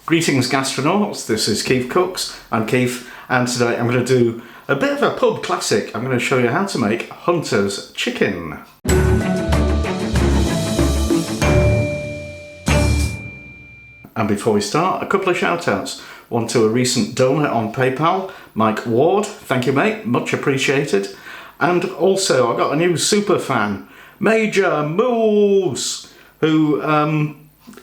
Greetings gastronauts, this is KeefCooks, I'm Keef, and today I'm going to do a bit of a pub classic. I'm going to show you how to make Hunter's chicken. And before we start, a couple of shout outs. One to a recent donor on PayPal, Mike Ward, thank you mate, much appreciated. And also I got a new super fan, Major Moves, who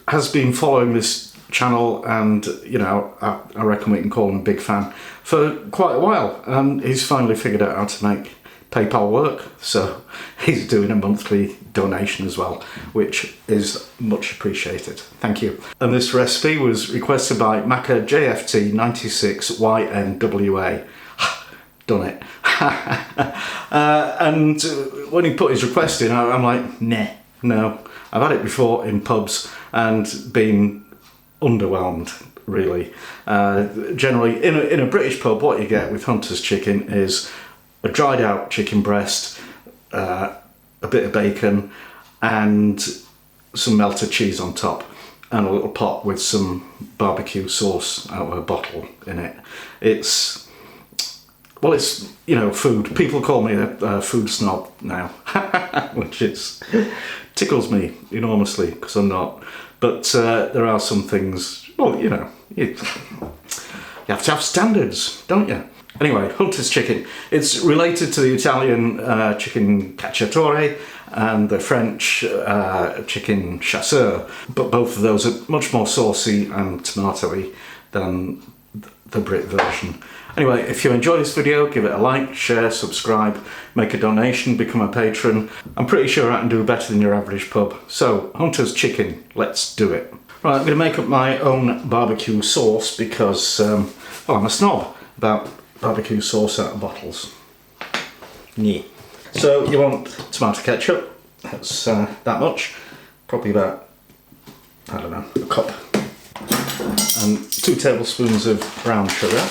has been following this channel, and you know, I reckon we can call him a big fan for quite a while, and he's finally figured out how to make PayPal work, so he's doing a monthly donation as well, which is much appreciated. Thank you. And this recipe was requested by Macca JFT96YNWA. Done it. And when he put his request in, I'm like, nah, no. I've had it before in pubs and been underwhelmed, really. Generally, in a British pub, what you get with Hunter's chicken is a dried out chicken breast, a bit of bacon, and some melted cheese on top, and a little pot with some BBQ sauce out of a bottle in it. It's you know, food. People call me a food snob now, which tickles me enormously because I'm not. But there are some things, well, you know, you have to have standards, don't you? Anyway, Hunter's chicken. It's related to the Italian chicken cacciatore and the French chicken chasseur, but both of those are much more saucy and tomatoey than the Brit version. Anyway, if you enjoy this video, give it a like, share, subscribe, make a donation, become a patron. I'm pretty sure I can do better than your average pub. So, Hunter's chicken, let's do it. Right, I'm going to make up my own barbecue sauce because, well, I'm a snob about barbecue sauce out of bottles. Yeah. So, you want tomato ketchup, that's that much, probably about, I don't know, a cup. And 2 tablespoons of brown sugar.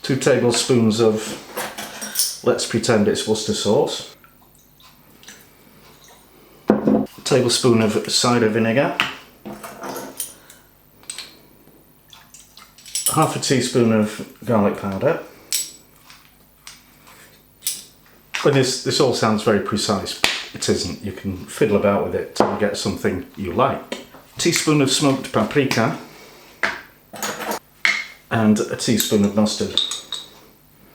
2 tablespoons of, let's pretend it's Worcester sauce. A tablespoon of cider vinegar. Half a teaspoon of garlic powder. And this all sounds very precise. It isn't. You can fiddle about with it till you get something you like. A teaspoon of smoked paprika. And a teaspoon of mustard.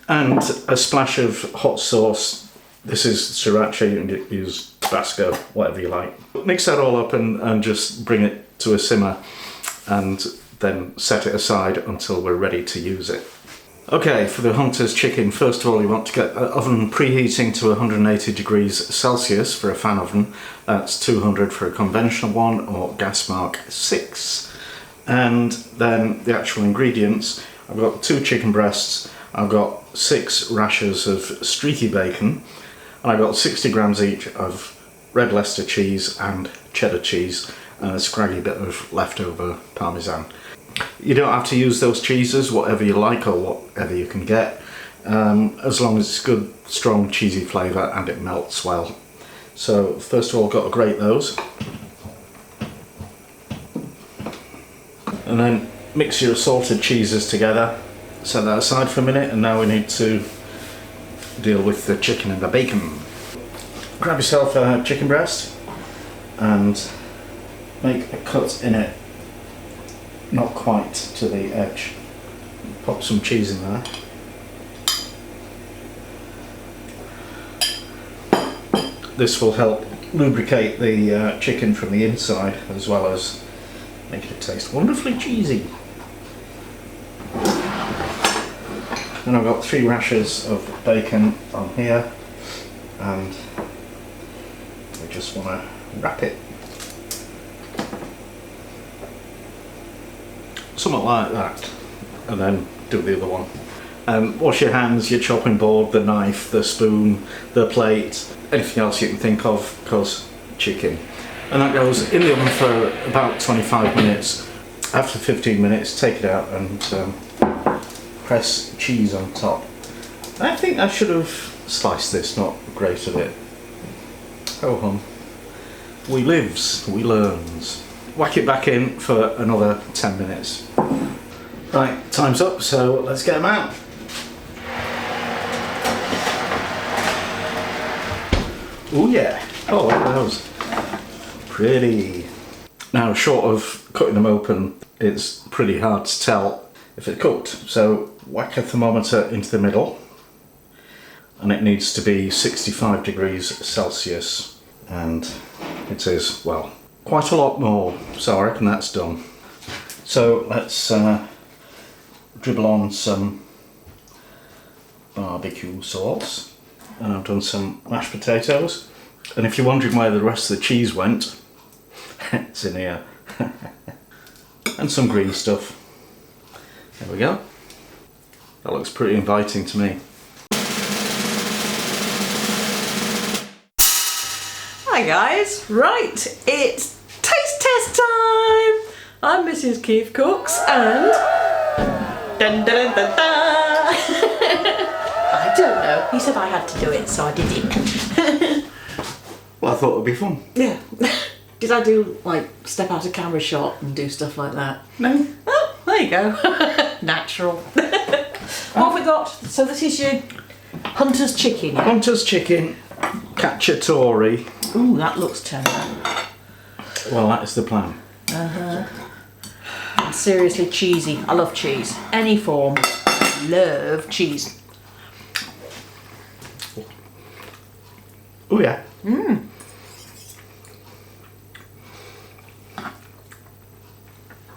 And a splash of hot sauce. This is sriracha, you can use Tabasco, whatever you like. Mix that all up and just bring it to a simmer and then set it aside until we're ready to use it. Okay, for the Hunter's chicken, first of all you want to get the oven preheating to 180 degrees Celsius for a fan oven. That's 200 for a conventional one, or gas mark 6. And then the actual ingredients. I've got 2 chicken breasts, I've got 6 rashers of streaky bacon, and I've got 60 grams each of red Leicester cheese and cheddar cheese, and a scraggy bit of leftover parmesan. You don't have to use those cheeses, whatever you like or whatever you can get, as long as it's good, strong, cheesy flavour and it melts well. So first of all, got to grate those. And then mix your assorted cheeses together, set that aside for a minute, and now we need to deal with the chicken and the bacon. Grab yourself a chicken breast and make a cut in it, not quite to the edge. Pop some cheese in there. This will help lubricate the chicken from the inside, as well as make it taste wonderfully cheesy. And I've got 3 rashers of bacon on here, and we just want to wrap it. Something like that, and then do the other one. Wash your hands, your chopping board, the knife, the spoon, the plate, anything else you can think of, because chicken. And that goes in the oven for about 25 minutes. After 15 minutes, take it out and press cheese on top. I think I should have sliced this, not grated it. Oh hum. We lives, we learns. whack it back in for another 10 minutes. Right, time's up, so let's get them out. Oh yeah, oh look at those. Pretty. Now, short of cutting them open, it's pretty hard to tell if it's cooked. So whack a thermometer into the middle, and it needs to be 65 degrees Celsius, and it is, well, quite a lot more, so I reckon that's done. So let's dribble on some BBQ sauce, and I've done some mashed potatoes, and if you're wondering where the rest of the cheese went, it's in here. And some green stuff. There we go. That looks pretty inviting to me. Hi guys, right, it's taste test time! I'm Mrs. KeefCooks and... Dun, dun, dun, dun, dun. I don't know, he said I had to do it, so I did it. Well, I thought it would be fun. Yeah. Did I do, like, step out of camera shot and do stuff like that? No. Oh, there you go. Natural. What have we got? So this is your hunter's chicken. Yeah? Hunter's chicken, cacciatore. Ooh, that looks tender. Well, that is the plan. Seriously cheesy. I love cheese. Any form. Love cheese. Oh yeah.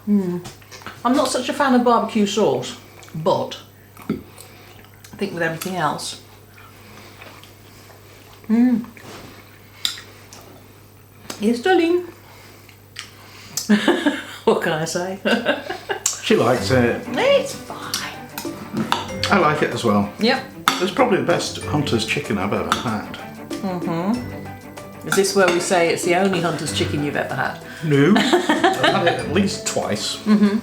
I'm not such a fan of barbecue sauce, but I think with everything else. It's stunning. What can I say? She likes it. It's fine. I like it as well. Yep. It's probably the best hunter's chicken I've ever had. Is this where we say it's the only hunter's chicken you've ever had? No. I've had it at least twice. And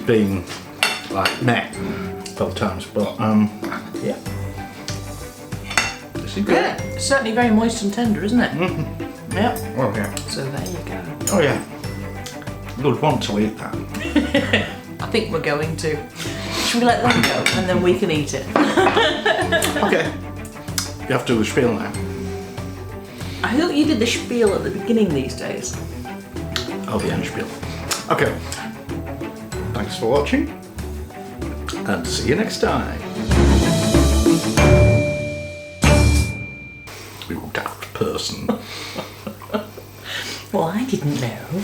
been like meh both times, but yeah. This is good. Yeah, it's certainly very moist and tender, isn't it? Yep. Oh yeah. So there you go. Oh yeah. You'd want to eat that. I think we're going to. Should we let them go and then we can eat it? Okay. You have to do the spiel now. I thought you did the spiel at the beginning these days. Oh, the end spiel. Okay. Thanks for watching, and see you next time. You daft person. Well, I didn't know.